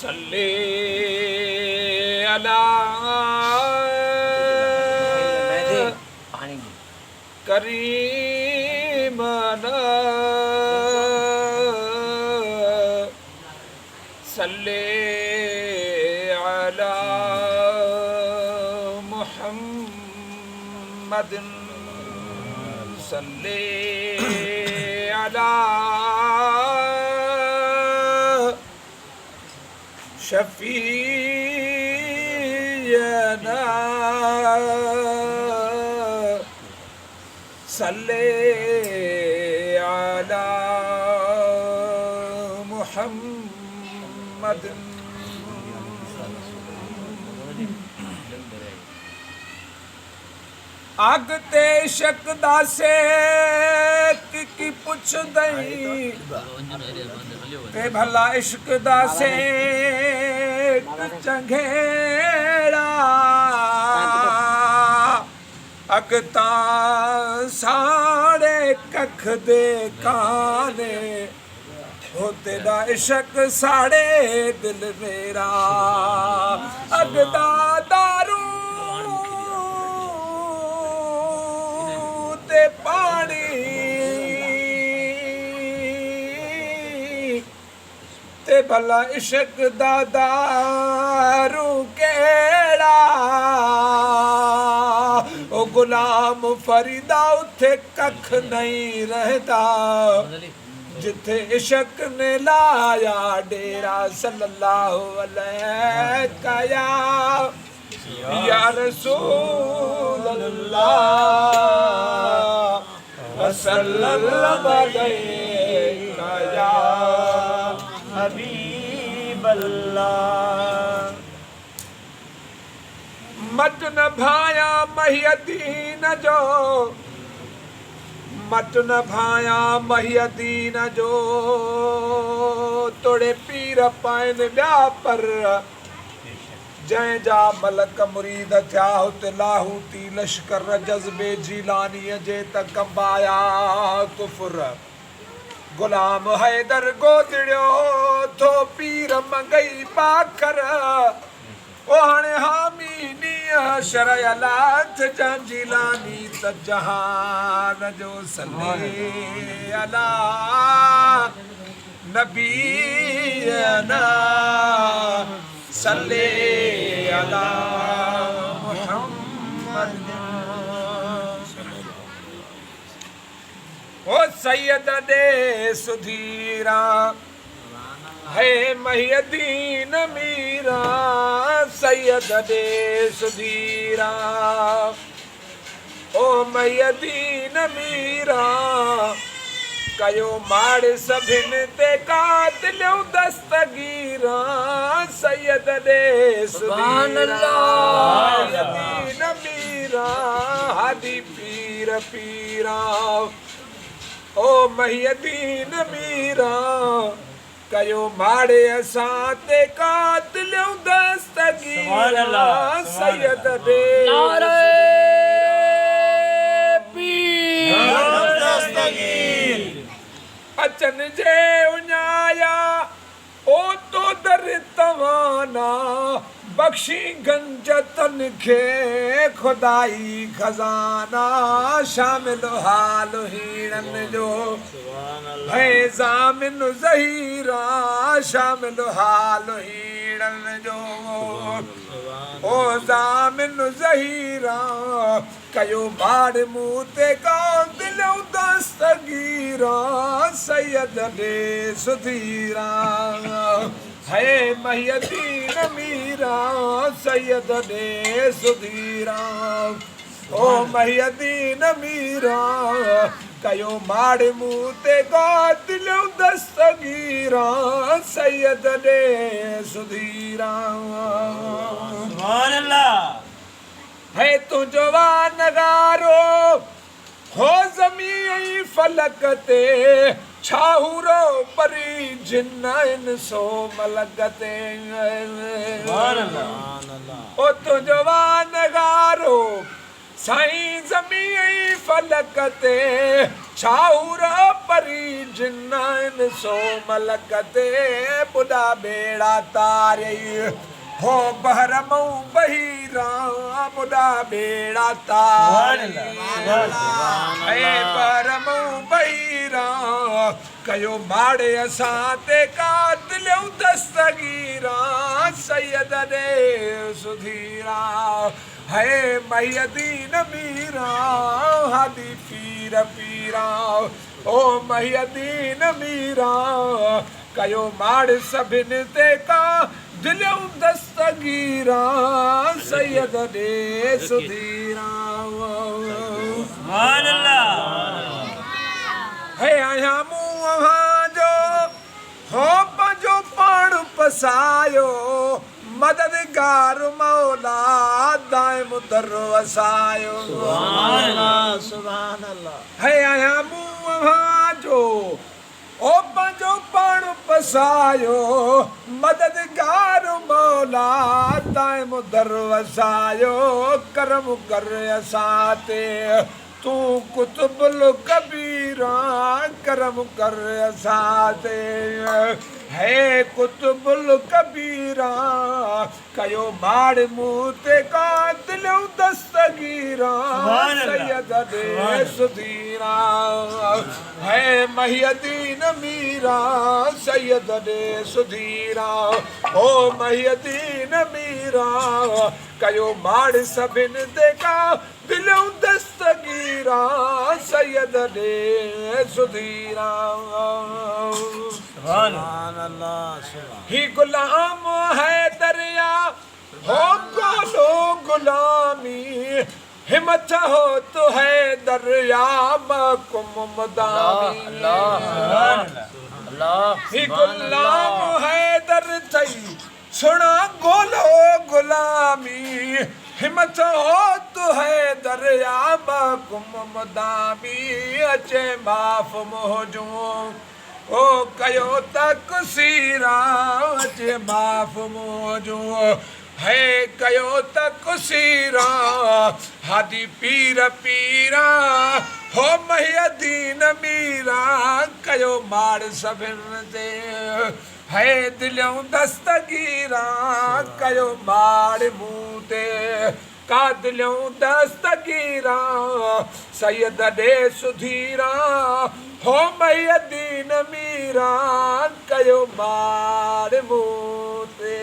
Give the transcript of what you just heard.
सल्ले अला करीमना सल्ले अला मुहम्मदिन सल्ले अला शफीयना सल्ले अला मुहम्मदिन। अगते शक दासे की पुछ दई ते भला इश्क दासे चंगेड़ा अगता साड़े कख दे काने हो तेरा इश्क साड़े दिल मेरा अगता दारू ते पानी ते भला इश्क दा दारू केड़ा ओ गुलाम फरीदा उथे कख नहीं रहता जिथे इश्क ने लाया डेरा सल्लल्लाहु अलैहि या रसूल अल्लाह सल्लल्लाहु अलैहि या हबीब अल्लाह। मत न भाया महियदीन जो मत न भाया महियदीन जो तोड़े पीर पाइन ब्या पर जै जा मलक मुरीद थिया हुते लाहूती लश्कर जज़्बे जीलानीअ जे त कंबाया कुफर गुलाम हैदर गोदड़ियो थो पीर मंगई पाखर ओ हाणे हामी नीअ शरयलाथ जा जीलानी त जहान जो सल्ले अला नबीना सल्ले अला मुहम्मद। ओ सैयद दे सुधीरा है महियदीन मीरा सैयद दे सुधीरा ओ महियदीन मीरा कयो माड़ सभिन ते कातिलो दस्तगीरा सैयद दे सुधीरा महियदीन मीरा हादी पीर पीरा ओ महियदीन मीरा कयो माड़े असां ते कातिलो दस्तगीरा सैयद दे अचन जे उन्याया ओ तो दर तवाना बख्शी गंजतन खे खुदाई खजाना शामिल हाल हीरन जो है जामिन ज़हीरा शामिल हाल हीरन जो ओ जामिन ज़हीरा कयो बाड़ मुँह ते कातिलो दस्तगीरा सैयद दे सुधीरा है महियदीन मीरा सैयद दे सुधीरा ओ महियदीन मीरा कयो माड़ मुँह ते कातिलो दस्तगीरा सैयद दे सुधीरा। सुभान अल्लाह। है तू जवान गारो हो ज़मीं फलक ते छाहुरो परी जिन्न सो मलकते ओ तू जवान गारो साईं ज़मीं फलक ते छाउर परी जिन्न सो मलक ते बुढ़ा बेड़ा तारे हो बहरमऊ बहीरा बुढ़ा बेड़ा तारे हे बहरमऊ बहीरा कयो माड़े असां ते कातिलऊं दस्तगीरा सैयद दे सुधीरा है महियदीन मीरा हादी पीर पीरा ओ महियदीन मीरा कयो माड़ सभिन ते का दिलऊं दस्तगीरा सैयद दे सुधीरा सुभान अल्लाह है आया मुंह जो हो पंजो पाण पसायो मददगार मौला दाइम दर वसायो सुभान अल्लाह है आया मुंह जो ओ पंजो पाण पसायो मददगार मौला दाइम दर वसायो करम कर असाते तू कुतुबुल कबीरा करम कर असाते है कुतुबुल कबीरा कयो माड़ मुँह ते का दिलऊं दस्तगीरा सैयद दे सुधीरा है महियदीन मीरा सैयद दे सुधीरा ओ महियदीन मीरा कयो माड़ सभिन ते का दिलऊं दस्तगीरा सैयद दे सुधीरा ही गुलाम है दरिया हो गोलो गुलामी हिम्मत हो तो है दरिया मकुम मदामी ही गुलाम है दर थई सुना गोलो गुलामी हिम्मत हो तो है दरिया मकुम मदामी अचे माफ मोहजू ओ कयो तक सीरा अचे माफ मोजू है कयो तक सीरा हादी पीर पीरा हो महियदीन मीरा कयो माड़ सभिन ते है दिलऊं दस्तगीरा कयो माड़ मुँह ते का दिलऊं दस्तगीरा सैयद दे सुधीरा हो महियदीन मीरा कयो माड़ मुँह ते